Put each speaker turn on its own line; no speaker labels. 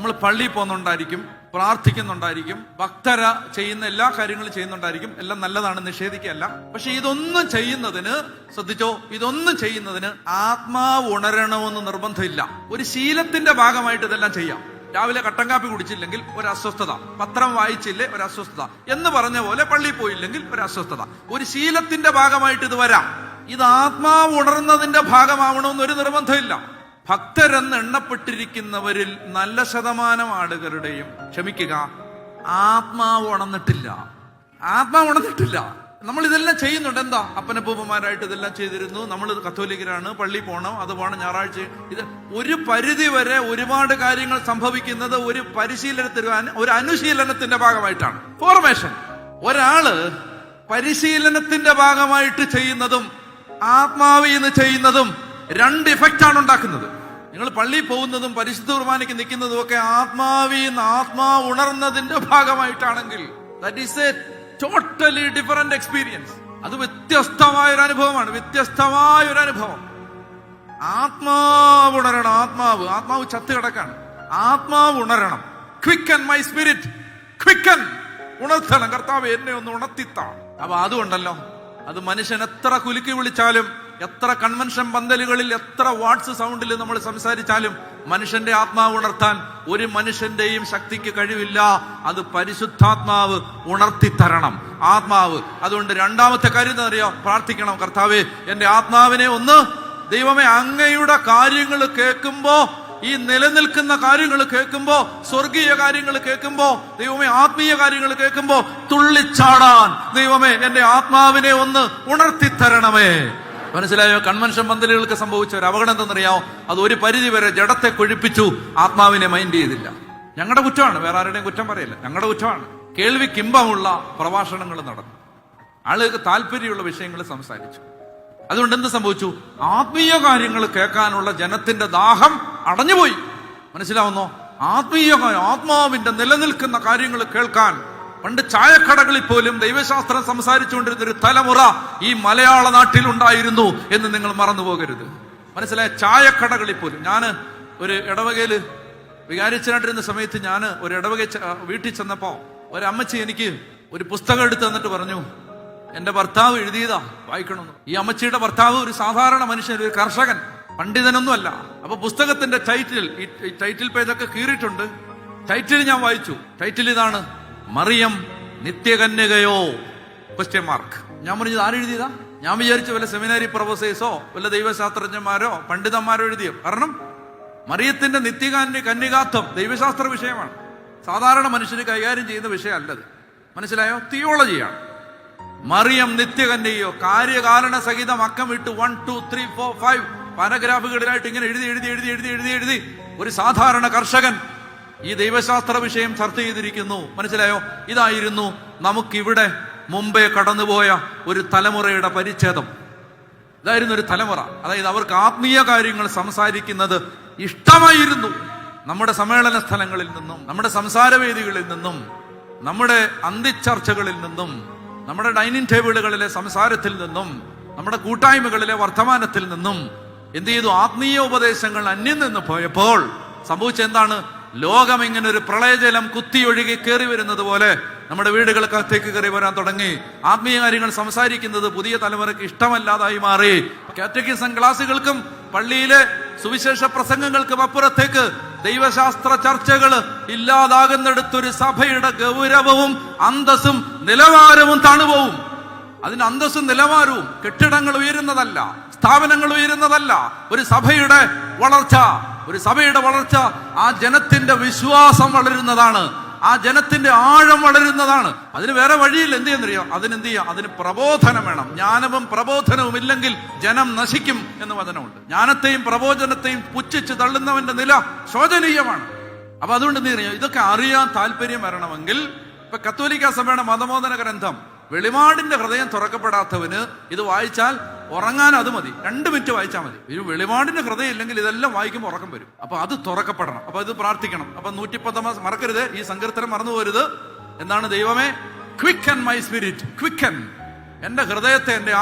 നമ്മൾ പള്ളിയിൽ പോകുന്നുണ്ടായിരിക്കും, പ്രാർത്ഥിക്കുന്നുണ്ടായിരിക്കും, ഭക്തര ചെയ്യുന്ന എല്ലാ കാര്യങ്ങളും ചെയ്യുന്നുണ്ടായിരിക്കും. എല്ലാം നല്ലതാണ്, നിഷേധിക്കുകയല്ല. പക്ഷെ ഇതൊന്നും ചെയ്യുന്നതിന്, ശ്രദ്ധിച്ചോ, ഇതൊന്നും ചെയ്യുന്നതിന് ആത്മാവ് ഉണരണമെന്ന് നിർബന്ധമില്ല. ഒരു ശീലത്തിന്റെ ഭാഗമായിട്ട് ഇതെല്ലാം ചെയ്യാം. രാവിലെ കട്ടൻ കാപ്പി കുടിച്ചില്ലെങ്കിൽ ഒരു അസ്വസ്ഥത, പത്രം വായിച്ചില്ലേ ഒരു അസ്വസ്ഥത, എന്ന് പറഞ്ഞ പോലെ പള്ളിയിൽ പോയില്ലെങ്കിൽ ഒരു അസ്വസ്ഥത. ഒരു ശീലത്തിന്റെ ഭാഗമായിട്ട് ഇത് വരാം. ഇത് ആത്മാവ് ഉണർന്നതിന്റെ ഭാഗമാവണമെന്ന് ഒരു നിർബന്ധമില്ല. ഭക്തരെന്ന് എണ്ണപ്പെട്ടിരിക്കുന്നവരിൽ നല്ല ശതമാനം ആളുകളുടെയും, ക്ഷമിക്കുക, ആത്മാവ് ഉണർന്നിട്ടില്ല. നമ്മൾ ഇതെല്ലാം ചെയ്യുന്നുണ്ട്. എന്താ, അപ്പനപ്പൂപ്പന്മാരായിട്ട് ഇതെല്ലാം ചെയ്തിരുന്നു, നമ്മൾ കത്തോലിക്കരാണ്, പള്ളി പോകണം, അത് പോകണം, ഞായറാഴ്ച. ഇത് ഒരു പരിധി വരെ ഒരുപാട് കാര്യങ്ങൾ സംഭവിക്കുന്നത് ഒരു പരിശീലനത്തിന്, ഒരു അനുശീലനത്തിന്റെ ഭാഗമായിട്ടാണ്. ഫോർമേഷൻ. ഒരാള് പരിശീലനത്തിന്റെ ഭാഗമായിട്ട് ചെയ്യുന്നതും ആത്മാവിൽ നിന്ന് ചെയ്യുന്നതും രണ്ട് ഇഫക്റ്റ് ആണ് ഉണ്ടാക്കുന്നത്. നിങ്ങൾ പള്ളിയിൽ പോകുന്നതും പരിശുദ്ധ കുർബാനയ്ക്ക് നിൽക്കുന്നതും ഒക്കെ ആത്മാവ് ഉണർന്നതിന്റെ ഭാഗമായിട്ടാണെങ്കിൽ that is a totally different experience. അത് വ്യത്യസ്തമായ ഒരു അനുഭവം. ആത്മാവ് ഉണരണം. ആത്മാവ് ചത്ത് കിടക്കാണ്. ആത്മാവ് ഉണരണം. Quicken my spirit, quicken. ഉണർത്തണം കർത്താവ്, എന്നെ ഒന്ന് ഉണർത്തിത്താ. അപ്പൊ അതുകൊണ്ടല്ലോ, അത് മനുഷ്യൻ എത്ര കുലുക്കി വിളിച്ചാലും, എത്ര കൺവെൻഷൻ പന്തലുകളിൽ, എത്ര വാട്സ് സൗണ്ടിൽ നമ്മൾ സംസാരിച്ചാലും മനുഷ്യന്റെ ആത്മാവ് ഉണർത്താൻ ഒരു മനുഷ്യന്റെയും ശക്തിക്ക് കഴിവില്ല. അത് പരിശുദ്ധാത്മാവ് ഉണർത്തിത്തരണം. അതുകൊണ്ട് രണ്ടാമത്തെ കാര്യം എന്താ അറിയോ? പ്രാർത്ഥിക്കണം. കർത്താവേ, എന്റെ ആത്മാവിനെ ഒന്ന്, ദൈവമേ, അങ്ങയുടെ കാര്യങ്ങൾ കേൾക്കുമ്പോ, ഈ നിലനിൽക്കുന്ന കാര്യങ്ങൾ കേൾക്കുമ്പോ, സ്വർഗീയ കാര്യങ്ങൾ കേൾക്കുമ്പോ, ദൈവമേ, ആത്മീയ കാര്യങ്ങൾ കേൾക്കുമ്പോ തുള്ളിച്ചാടാൻ ദൈവമേ എന്റെ ആത്മാവിനെ ഒന്ന് ഉണർത്തിത്തരണമേ. മനസ്സിലായോ? കൺവെൻഷൻ പന്തലുകൾക്ക് സംഭവിച്ച ഒരു അപകടം എന്തെന്നറിയാമോ? അത് ഒരു പരിധി വരെ ജഡത്തെ കൊഴിപ്പിച്ചു, ആത്മാവിനെ മൈൻഡ് ചെയ്തില്ല. ഞങ്ങളുടെ കുറ്റമാണ്, വേറെ ആരുടെയും കുറ്റം പറയില്ല, ഞങ്ങളുടെ കുറ്റമാണ്. കേൾവിക്കിമ്പമുള്ള പ്രഭാഷണങ്ങൾ നടന്നു, ആളുകൾക്ക് താല്പര്യമുള്ള വിഷയങ്ങൾ സംസാരിച്ചു. അതുകൊണ്ട് എന്ത് സംഭവിച്ചു? ആത്മീയ കാര്യങ്ങൾ കേൾക്കാനുള്ള ജനത്തിന്റെ ദാഹം അടഞ്ഞുപോയി. മനസ്സിലാവുന്നോ? ആത്മാവിന്റെ നിലനിൽക്കുന്ന കാര്യങ്ങൾ കേൾക്കാൻ പണ്ട് ചായക്കടകളിൽ പോലും ദൈവശാസ്ത്രം സംസാരിച്ചുകൊണ്ടിരുന്ന ഒരു തലമുറ ഈ മലയാള നാട്ടിൽ ഉണ്ടായിരുന്നു എന്ന് നിങ്ങൾ മറന്നു പോകരുത്. മനസ്സിലായ? ചായക്കടകളിൽ പോലും. ഞാൻ ഒരു ഇടവകയില് വികാരിച്ചനായിട്ടിരുന്ന സമയത്ത് ഞാൻ ഒരു ഇടവക വീട്ടിൽ ചെന്നപ്പോ ഒരമ്മച്ചി എനിക്ക് ഒരു പുസ്തകം എടുത്ത് തന്നിട്ട് പറഞ്ഞു, എന്റെ ഭർത്താവ് എഴുതിയതാ, വായിക്കണമെന്ന്. ഈ അമ്മച്ചിയുടെ ഭർത്താവ് ഒരു സാധാരണ മനുഷ്യൻ, ഒരു കർഷകൻ, പണ്ഡിതനൊന്നും അല്ല. അപ്പൊ പുസ്തകത്തിന്റെ ടൈറ്റിൽ പേജൊക്കെ കീറിയിട്ടുണ്ട്. ടൈറ്റിൽ ഞാൻ വായിച്ചു. ടൈറ്റിൽ ഇതാണ്: മറിയം നിത്യകന്യകയോ? ഞാൻ പറഞ്ഞത് ആരെഴുതിയതാ? ഞാൻ വിചാരിച്ചു വല്ല സെമിനാരി പ്രൊഫസേഴ്സോ വല്ല ദൈവശാസ്ത്രജ്ഞന്മാരോ പണ്ഡിതന്മാരോ എഴുതിയോ. കാരണം മറിയത്തിന്റെ കന്യകാത്വം ദൈവശാസ്ത്ര വിഷയമാണ്, സാധാരണ മനുഷ്യന് കൈകാര്യം ചെയ്യുന്ന വിഷയമല്ലത്. മനസ്സിലായോ? തിയോളജിയാണ്. മറിയം നിത്യകന്യകയോ? കാര്യകാരണ സഹിതം അക്കം വിട്ട് 1 2 3 4 5 പാരഗ്രാഫുകളിലായിട്ട് ഇങ്ങനെ എഴുതി ഒരു സാധാരണ കർഷകൻ ഈ ദൈവശാസ്ത്ര വിഷയം ചർച്ച ചെയ്തിരിക്കുന്നു. മനസ്സിലായോ? ഇതായിരുന്നു നമുക്കിവിടെ മുമ്പേ കടന്നുപോയ ഒരു തലമുറയുടെ പരിച്ഛേദം. ഇതായിരുന്നു ഒരു തലമുറ. അതായത് അവർക്ക് ആത്മീയ കാര്യങ്ങൾ സംസാരിക്കുന്നത് ഇഷ്ടമായിരുന്നു. നമ്മുടെ സമ്മേളന സ്ഥലങ്ങളിൽ നിന്നും, നമ്മുടെ സംസാരവേദികളിൽ നിന്നും, നമ്മുടെ അന്തിച്ചർച്ചകളിൽ നിന്നും, നമ്മുടെ ഡൈനിങ് ടേബിളുകളിലെ സംസാരത്തിൽ നിന്നും, നമ്മുടെ കൂട്ടായ്മകളിലെ വർത്തമാനത്തിൽ നിന്നും എന്ത് ചെയ്തു? ആത്മീയ ഉപദേശങ്ങൾ അന്യം നിന്ന് പോയപ്പോൾ സംഭവിച്ചെന്താണ്? ലോകം ഇങ്ങനെ ഒരു പ്രളയജലം കുത്തിയൊഴുകി കയറി വരുന്നത് പോലെ നമ്മുടെ വീടുകൾക്കകത്തേക്ക് കയറി വരാൻ തുടങ്ങി. ആത്മീയ കാര്യങ്ങൾ സംസാരിക്കുന്നത് പുതിയ തലമുറയ്ക്ക് ഇഷ്ടമല്ലാതായി മാറി. കാറ്റഗിസം ക്ലാസുകൾക്കും പള്ളിയിലെ സുവിശേഷ പ്രസംഗങ്ങൾക്കും അപ്പുറത്തേക്ക് ദൈവശാസ്ത്ര ചർച്ചകൾ ഇല്ലാതാകുന്നിടത്തൊരു സഭയുടെ ഗൗരവവും അന്തസ്സും നിലവാരവും താണുപോകും. അതിന് അന്തസ്സും നിലവാരവും കെട്ടിടങ്ങൾ ഉയരുന്നതല്ല, സ്ഥാപനങ്ങൾ ഉയരുന്നതല്ല. ഒരു സഭയുടെ വളർച്ച ആ ജനത്തിന്റെ വിശ്വാസം വളരുന്നതാണ്, ആ ജനത്തിന്റെ ആഴം വളരുന്നതാണ്. അതിന് വേറെ വഴിയില്ല. എന്ത് ചെയ്യുന്നറിയോ? അതിന് പ്രബോധനം വേണം. ജ്ഞാനവും പ്രബോധനവും ഇല്ലെങ്കിൽ ജനം നശിക്കും എന്ന് വചനമുണ്ട്. ജ്ഞാനത്തെയും പ്രബോധനത്തെയും പുച്ഛിച്ച് തള്ളുന്നവന്റെ നില ശോചനീയമാണ്. അപ്പൊ അതുകൊണ്ട് എന്ത് ചെയ്യുക? ഇതൊക്കെ അറിയാൻ താല്പര്യം വരണമെങ്കിൽ ഇപ്പൊ കത്തോലിക്ക സഭയുടെ മതബോധന ഗ്രന്ഥം വെളിപാടിന്റെ ഹൃദയം തുറക്കപ്പെടാത്തവന് ഇത് വായിച്ചാൽ ഉറങ്ങാൻ അത് മതി, 2 മിനിറ്റ് വായിച്ചാൽ മതി. ഒരു വെളിപാടിന്റെ ഹൃദയം ഇല്ലെങ്കിൽ ഇതെല്ലാം വായിക്കുമ്പോൾ ഉറക്കം വരും. അപ്പൊ അത് തുറക്കപ്പെടണം. അപ്പൊ ഇത് പ്രാർത്ഥിക്കണം. അപ്പൊ 110 മറക്കരുത്, ഈ സങ്കീർത്തനം മറന്നു പോരുത്. എന്താണ്? ദൈവമേ, ക്വിക്കൻ മൈ സ്പിരിറ്റ്, ക്വിക്കൻ, എന്റെ ഹൃദയത്തെ, എന്റെ